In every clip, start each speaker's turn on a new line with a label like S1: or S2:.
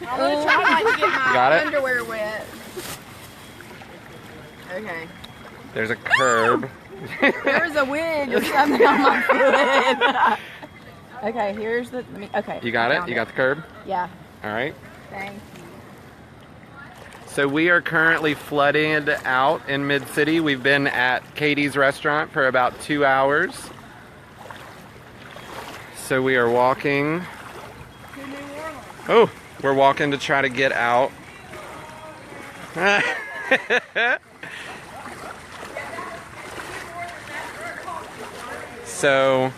S1: I'm gonna try not to get my
S2: Got it?
S1: underwear wet. Okay.
S2: There's a curb.
S1: There's a wig or something on my foot. Okay, here's the. Okay.
S2: You got it? You got the curb?
S1: Yeah.
S2: All right.
S1: Thanks.
S2: So we are currently flooded out in Mid-City. We've been at Katie's restaurant for about 2 hours. So we are walking.
S1: To New Orleans.
S2: Oh, we're walking to try to get out. So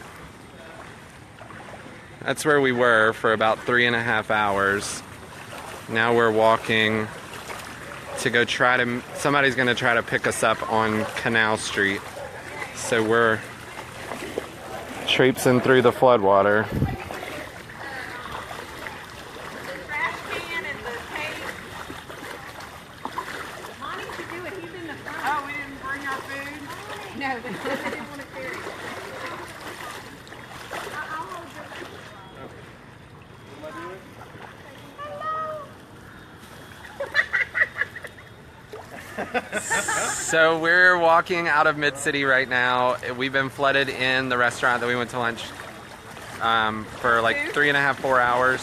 S2: that's where we were for about 3.5 hours. Now we're walking to go try to, somebody's gonna try to pick us up on Canal Street. So we're traipsing through the floodwater.
S1: Oh, we didn't bring our food? No, they didn't want to carry it.
S2: So we're walking out of Mid-City right now. We've been flooded in the restaurant that we went to lunch for like 3.5, 4 hours.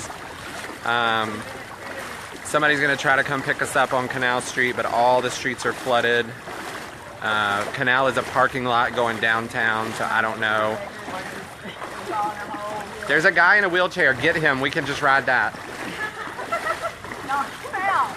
S2: Somebody's gonna try to come pick us up on Canal Street, but all the streets are flooded. Canal is a parking lot going downtown, so I don't know. There's a guy in a wheelchair. Get him. We can just ride that.
S1: Knock him out.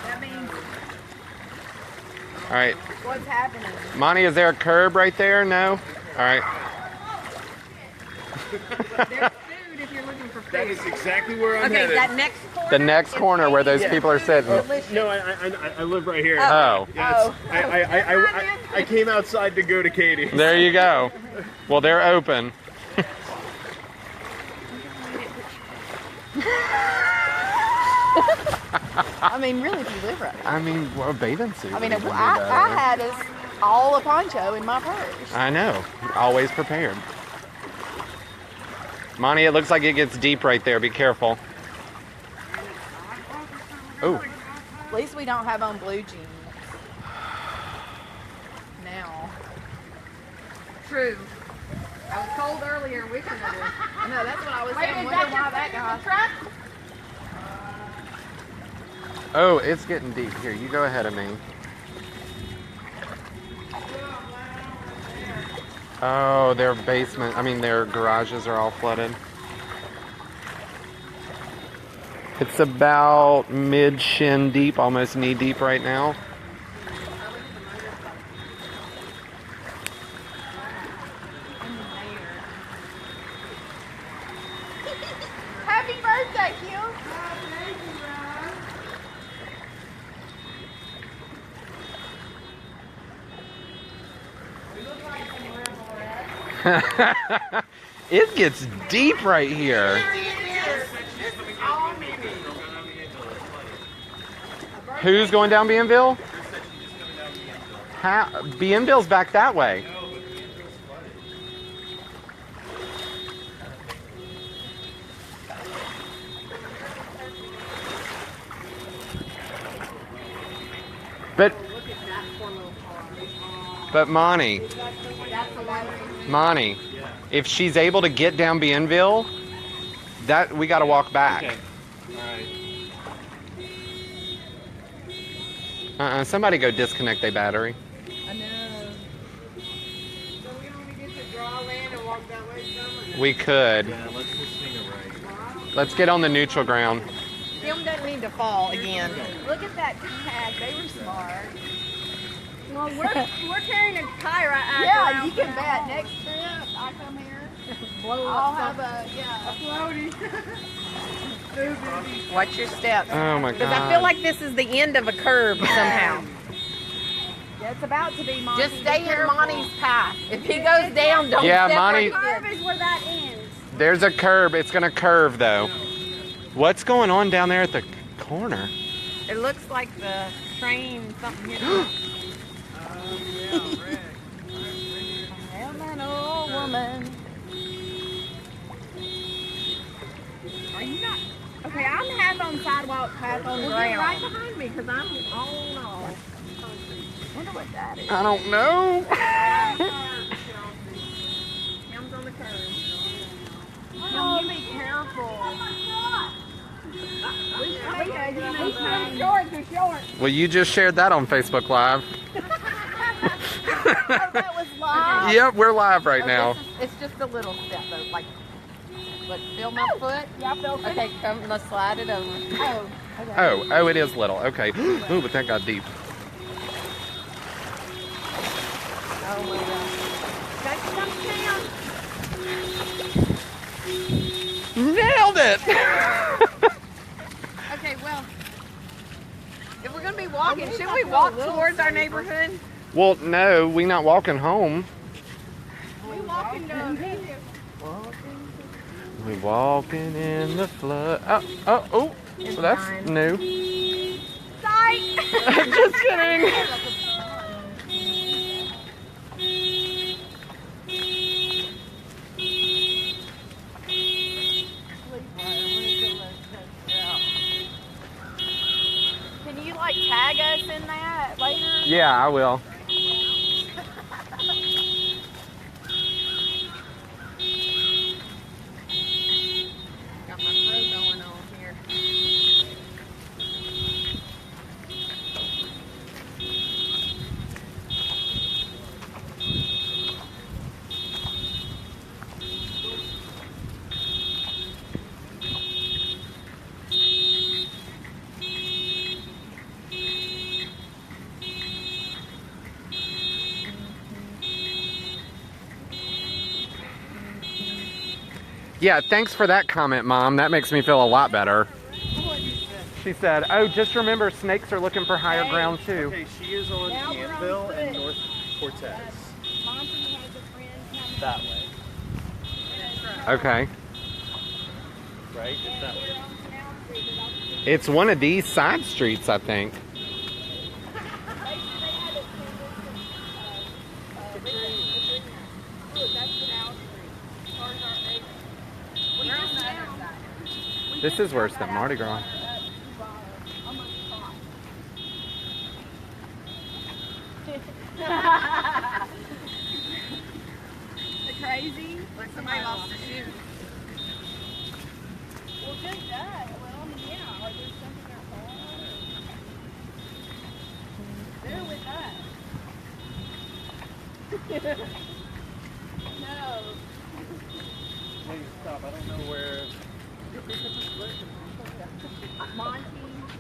S1: That means
S2: All right.
S1: what's happening?
S2: Monty, is there a curb right there? No? All right.
S1: There's food if you're looking for food.
S3: That is exactly where I'm
S1: Okay,
S3: headed.
S1: that next corner.
S2: The next corner where those
S3: Yeah.
S2: people are sitting.
S3: No, I live right here.
S2: Oh.
S3: Yes.
S1: Oh.
S3: I came outside to go to Katie.
S2: There you go. Well, they're open.
S1: I mean, really, if you live right.
S2: I mean, well, a bathing suit.
S1: I mean,
S2: would even be
S1: I
S2: better.
S1: had us all a poncho in my purse.
S2: I know. Always prepared. Monty, it looks like it gets deep right there. Be careful. Oh,
S1: At least we don't have on blue jeans. Now. True. I was cold earlier wishing I was. I know, that's what I was saying. Wonder why that guy.
S2: oh, it's getting deep. Here, you go ahead of me. Oh, their basement, I mean, their garages are all flooded. It's about mid-shin deep, almost knee deep right now.
S1: Happy birthday, Q.
S2: It gets deep right here. Who's going down Bienville? Bienville's back that way. But Monty, if she's able to get down Bienville, that we got to walk back.
S3: Okay. All right.
S2: Somebody go disconnect their battery.
S1: I know.
S4: So we only get to draw land and walk that way somewhere?
S2: We could.
S3: Yeah, let's just swing it right.
S2: Let's get on the neutral ground.
S1: Film doesn't need to fall again. Look at that tag. They were smart.
S4: Well, we're carrying a kayak.
S1: Yeah, you can bet. Next trip, I come here.
S4: Blow
S1: I'll
S4: up
S1: have a
S4: floaty.
S1: Watch your steps.
S2: Oh my
S5: Because I
S2: God.
S5: feel like this is the end of a curve somehow.
S1: Yeah, it's about to be Monty.
S5: Just
S1: Be
S5: stay in
S1: careful.
S5: Monty's path. If he goes down, don't
S2: Yeah,
S5: step
S2: Monty-
S5: right in.
S4: Curve is where that ends.
S2: There's a curb. It's going to curve though. What's going on down there at the corner?
S5: It looks like the train, something hit it. I'm an old woman. Are you not? Okay, I'm half on sidewalk, half on ground. Get right behind me, because I'm all off. Wonder what that is.
S2: I don't know.
S5: Tim's on the curb. Oh, you be careful. He's short, he's short.
S2: Well, you just shared that on Facebook Live.
S5: Oh, that was live.
S2: Yep, we're live right now.
S5: It's just a little step though, like, look, feel my foot? Yeah, I feel it. Okay, come, let's slide it over. Oh, okay.
S2: Oh, it is little. Okay. Ooh, but that got deep.
S5: Oh my God. Gotta come down.
S2: Nailed it!
S5: Okay, well, if we're gonna be walking, should we walk towards our neighborhood?
S2: Well, no, we not walking home.
S5: We walking down here.
S2: We walking in the flood. Oh, well, that's new.
S5: Sight!
S2: Just kidding.
S5: Can you like tag us in that later?
S2: Yeah, I will.
S5: Got my throat going on here.
S2: Yeah, thanks for that comment, Mom. That makes me feel a lot better. She said, oh, just remember snakes are looking for higher ground too.
S3: Okay, she is on Danville and North Cortez. That way.
S2: Okay.
S3: Right? It's that way.
S2: It's one of these side streets, I think. This is worse than Mardi Gras.
S5: Crazy?
S1: Like somebody lost a shoe.
S5: Well, just that. Well, I mean, yeah. Or there's something there for They're with us. No.
S3: Hey, stop. I don't know where.
S5: Monty.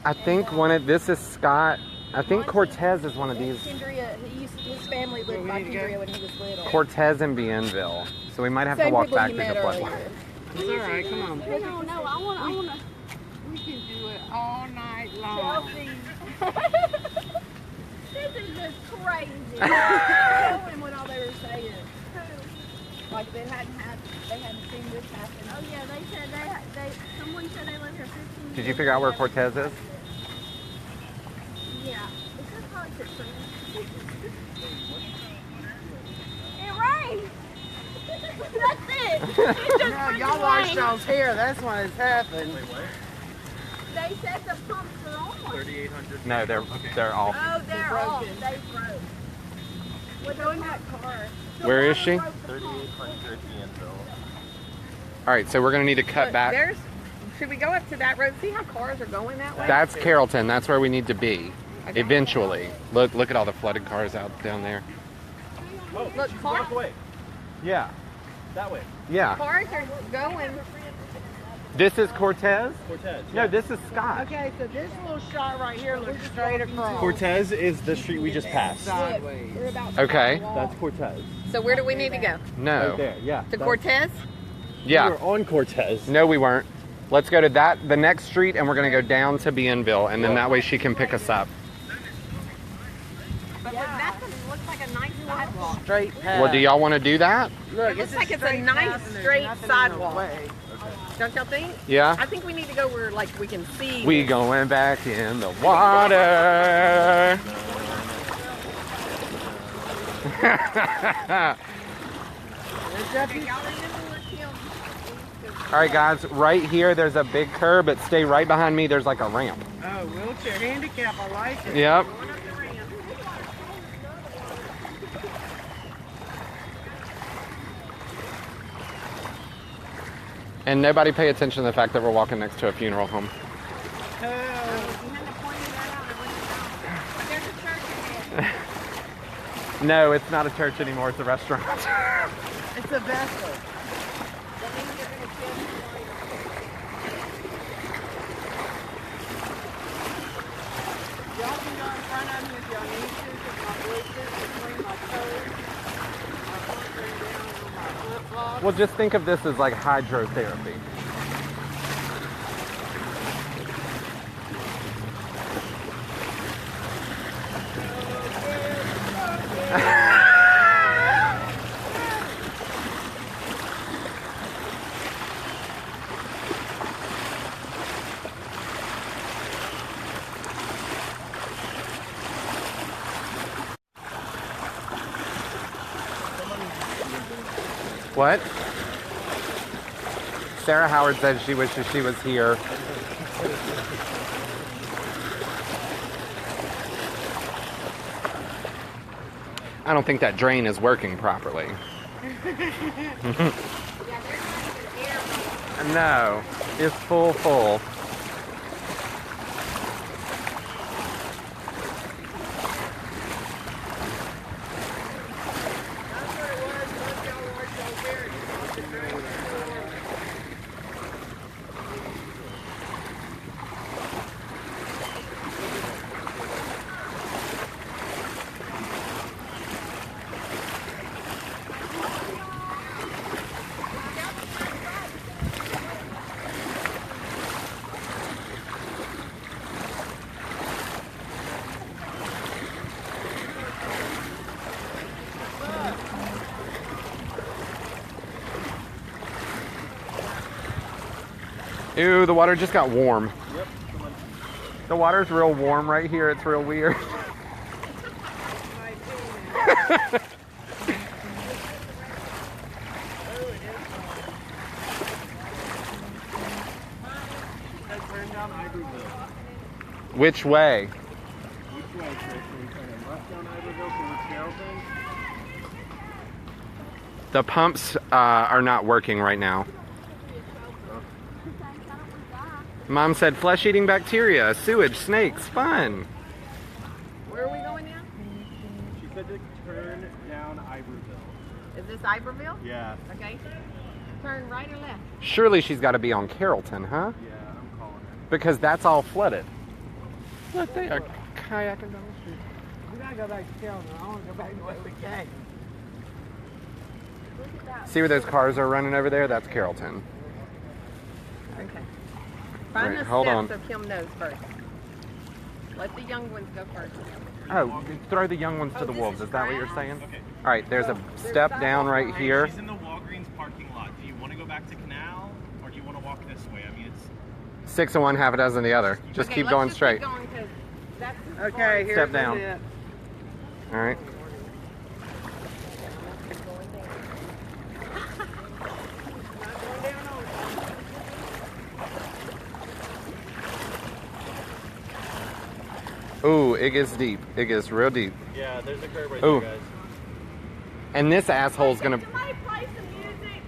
S2: I think this is Scott. I think Cortez is one of these.
S5: Kendria, his family lived by Kendria when he was little.
S2: Cortez and Bienville. So we might have to walk back through the floodway.
S4: It's all right. Come on.
S5: No, I want to.
S4: We can do it all night long.
S5: This is just crazy. Knowing what all they were saying. Like they hadn't seen this happen. Oh yeah, they said someone said they lived here 15 years.
S2: Did you figure out where Cortez is?
S5: Yeah. Is this how it's It rained. That's it. It just
S4: No, y'all wash y'all's hair. That's when it's happened.
S3: Wait, what?
S5: They said the pumps are on.
S3: 3,800.
S2: No, they're off.
S5: Oh, they're off.
S4: broken.
S5: They broke. What's on that car?
S2: Where is she?
S3: 3,800 Danville.
S2: All right, so we're gonna need to cut back.
S5: Should we go up to that road? See how cars are going that way?
S2: That's Carrollton. That's where we need to be. Eventually. Look at all the flooded cars out down there.
S3: Oh,
S5: Look,
S3: she's
S5: car-
S3: walk away.
S2: Yeah.
S3: That way.
S2: Yeah.
S5: Cars are going.
S2: This is Cortez?
S3: Cortez.
S2: No, this is Scott.
S4: Okay, so this little shot right here looks straight across.
S3: Cortez is the street we just passed.
S4: Sideways.
S5: We're about to
S2: Okay.
S5: walk.
S3: That's Cortez.
S5: So where do we need to go?
S2: No.
S3: Right there, yeah.
S5: To Cortez?
S2: Yeah.
S3: We were on Cortez.
S2: No, we weren't. Let's go to the next street, and we're gonna go down to Bienville, and then that way she can pick us up.
S5: But that looks like a nice sidewalk.
S4: Straight past.
S2: Well, do y'all want to do that?
S4: Look,
S5: It looks
S4: it's
S5: like it's a
S4: straight
S5: nice
S4: path and there's
S5: straight
S4: nothing in the
S5: sidewalk.
S4: way.
S1: Don't y'all think?
S2: Yeah?
S1: I think we need to go where like we can see.
S2: We going back in the water. All right, guys, right here, there's a big curb, but stay right behind me. There's like a ramp.
S4: Oh, wheelchair handicap, I like it.
S2: Yep.
S4: Going up the ramp.
S2: And nobody pay attention to the fact that we're walking next to a funeral home. No, it's not a church anymore. It's a restaurant.
S4: It's a vessel. Y'all can go in front of me if y'all need to, because my Bluetooth between my toes, my pointer down on my flip-flops.
S2: Well, just think of this as like hydrotherapy. What? Sarah Howard said she wishes she was here. I don't think that drain is working properly. No, it's full. Ew, the water just got warm.
S3: Yep.
S2: The water's real warm right here. It's real weird.
S3: Let's turn down Ivoryville.
S2: Which way?
S3: Which way, Chris? Are you turning left down Ivoryville towards Carrollton?
S2: The pumps are not working right now. Mom said flesh-eating bacteria, sewage, snakes, fun.
S1: Where are we going now?
S3: She said to turn down Ivoryville.
S1: Is this Iberville?
S3: Yeah.
S1: Okay. Turn right or left?
S2: Surely she's got to be on Carrollton, huh?
S3: Yeah, I'm calling it.
S2: Because that's all flooded. Look, they are kayaking down the street.
S4: We gotta go back to Carrollton. I want to go back to where we came.
S2: See where those cars are running over there? That's Carrollton.
S1: Okay. Find
S2: Right,
S1: the
S2: hold
S1: steps
S2: on.
S1: so Kim knows first. Let the young ones go first.
S2: Oh, throw the young ones to
S1: Oh,
S2: the
S1: this
S2: wolves.
S1: is
S2: Is that what you're
S1: grass?
S2: saying?
S3: Okay.
S2: All right, there's a step down right here.
S3: She's in the Walgreens parking lot. Do you want to go back to Canal, or do you want to walk this way? I mean, it's
S2: 6 of one, half a dozen the other. Just
S1: Okay,
S2: keep
S1: let's
S2: going
S1: just
S2: straight.
S1: Keep going 'cause that's as far
S4: Okay,
S1: as-
S4: here's
S2: Step
S4: the
S2: down.
S4: zip.
S2: All right. Ooh, it gets deep. It gets real deep.
S3: yeah. There's a curb right
S2: Ooh.
S3: there, guys.
S2: And this asshole's gonna.
S5: Somebody play some music.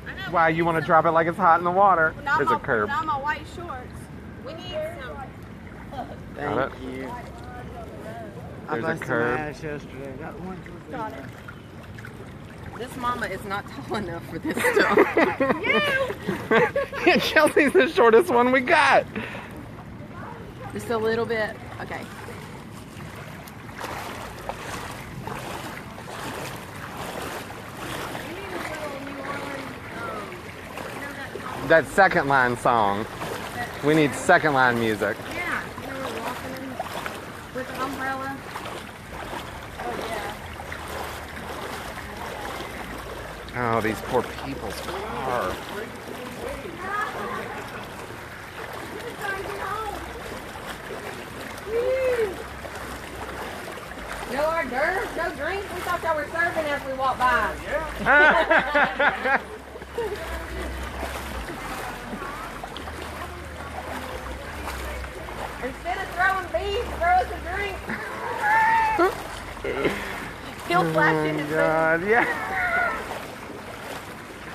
S5: I know.
S2: Why, you want to drop it like it's hot in the water?
S5: Not
S2: There's
S5: my,
S2: a curb.
S5: Not my white shorts. We need some.
S2: Got it.
S4: Thank you. I
S2: There's a
S4: busted
S2: curb.
S4: my ass yesterday. Got one for
S5: Got it.
S1: This mama is not tall enough for this stuff.
S2: Yeah, Chelsea's the shortest one we got.
S1: Just a little bit. Okay.
S2: That second line song. We need second line music.
S1: Yeah. You know, we're walking in with an umbrella.
S2: Oh, these poor people's car.
S1: We thought y'all were serving as we walked by. Instead of throwing beef, throw us a drink. He'll flash in his
S2: God, yeah.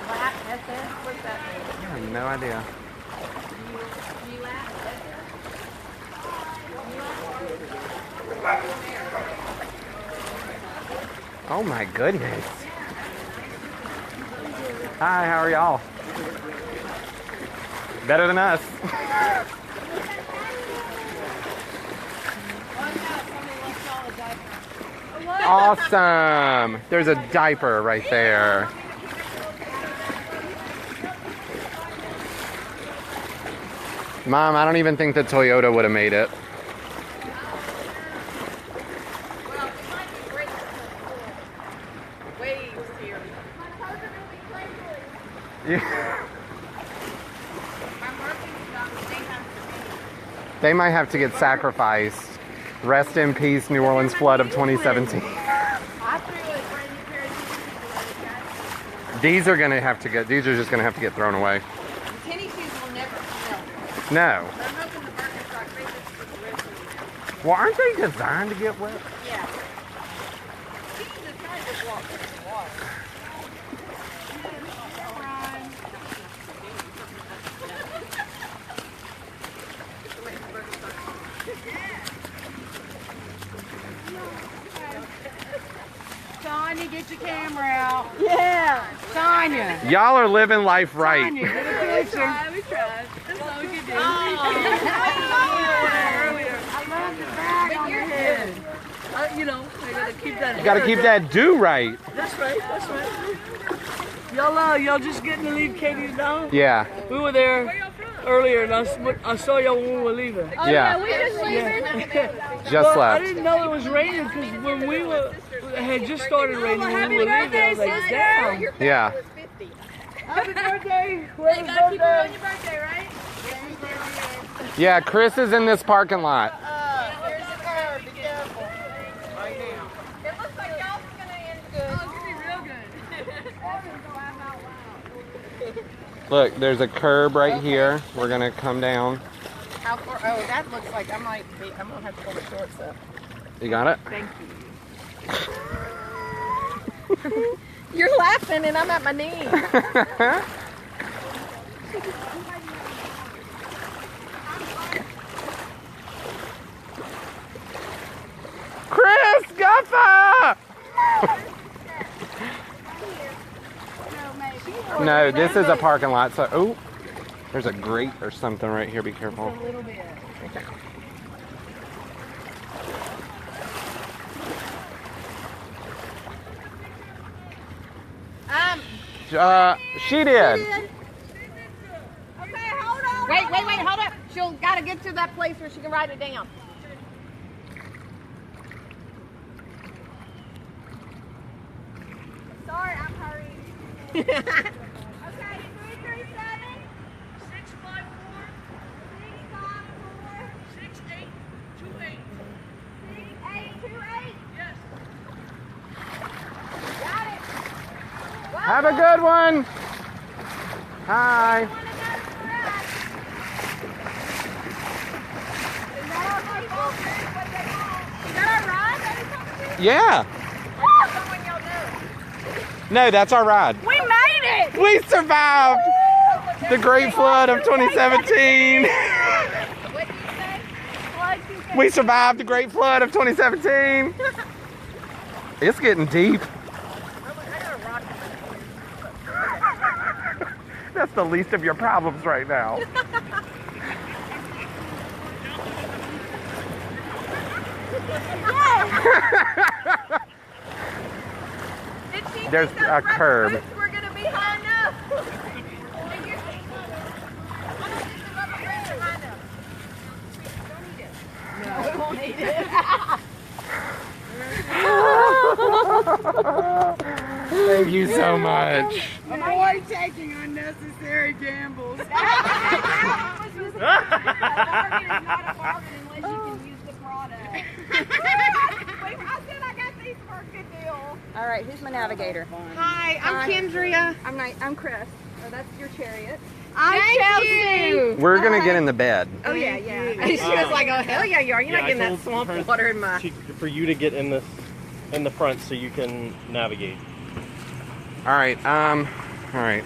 S1: Lap, SS, what's that mean?
S2: I have no idea.
S1: You lap,
S2: Oh my goodness. Hi, how are y'all? Better than us. Awesome. There's a diaper right there. Mom, I don't even think the Toyota would have made it.
S1: Well, it might be great waves here.
S2: Yeah.
S1: Our marketing's done, they have to
S2: They might have to get sacrificed. Rest in peace, New Orleans flood of 2017.
S1: I threw a brand new pair of shoes.
S2: These are gonna have to get. These are just gonna have to get thrown away.
S1: Tennis shoes will never smell.
S2: No.
S1: But I'm hoping the Birkenstock fits for the rest of the year.
S2: Well, aren't they designed to get wet?
S1: Yeah. Jesus, I just walked in the water.
S4: Sonya, get your camera out.
S1: Yeah.
S4: Sonya.
S2: Y'all are living life right.
S4: Sonya, get a picture.
S1: We tried. That's all we could do.
S4: I love the bag on your head.
S1: You know, I gotta keep that.
S2: You gotta keep that do right.
S4: That's right, that's right. Y'all just getting to leave Katie's down?
S2: Yeah.
S4: We were there earlier and I saw y'all when we were leaving.
S2: Yeah.
S1: We just leaving.
S2: Just
S4: Well, I
S2: left.
S4: didn't know it was raining because when we were, it had just started raining when we were leaving. I was like, damn.
S2: Yeah.
S4: Happy birthday.
S1: You
S4: Whoever's
S1: gotta keep it on
S4: birthday.
S1: your birthday, right?
S2: Yeah, Chris is in this parking lot.
S1: Here's the curve. Be careful. Right now. It looks like y'all's gonna end good. Oh, it's gonna be real good.
S2: Look, there's a curb right here. We're gonna come down.
S1: How far? Oh, that looks like I'm gonna have to pull the shorts up.
S2: You got it?
S1: Thank you. You're laughing and I'm at my knees.
S2: Chris Guffa! No, this is a parking lot. So, oh, there's a grate or something right here. Be careful.
S1: A little bit.
S2: She did.
S1: Okay, hold on. Wait, hold up. She'll gotta get to that place where she can write it down. Sorry, I'm hurrying. Okay, 337 654 6828. 6828. Yes. Got it.
S2: Have a good one. Hi.
S1: Is that our ride that we talked to?
S2: Yeah.
S1: That's the one y'all do.
S2: No, that's our ride.
S1: We made it!
S2: We survived the Great Flood of 2017.
S1: What did you say?
S2: We survived the Great Flood of 2017. It's getting deep. That's the least of your problems right now. There's a curb.
S1: We're gonna be high enough. No, we won't eat it.
S2: Thank you so much.
S4: Avoid taking unnecessary gambles.
S1: Target is not a bargain unless you can use the product. Wait, I said I got these for a good deal.
S5: All right, who's my navigator?
S1: Hi, I'm
S5: Hi.
S1: Kendria.
S5: I'm Chris. Oh, that's your chariot.
S1: I'm Chelsea.
S2: We're gonna get in the bed.
S5: Oh yeah, yeah.
S1: She was like, "Oh hell yeah, you are! You're not
S3: I
S1: getting that
S3: told
S1: swamp
S3: her
S1: water in my."
S3: for you to get in the front so you can navigate.
S2: All right. All right.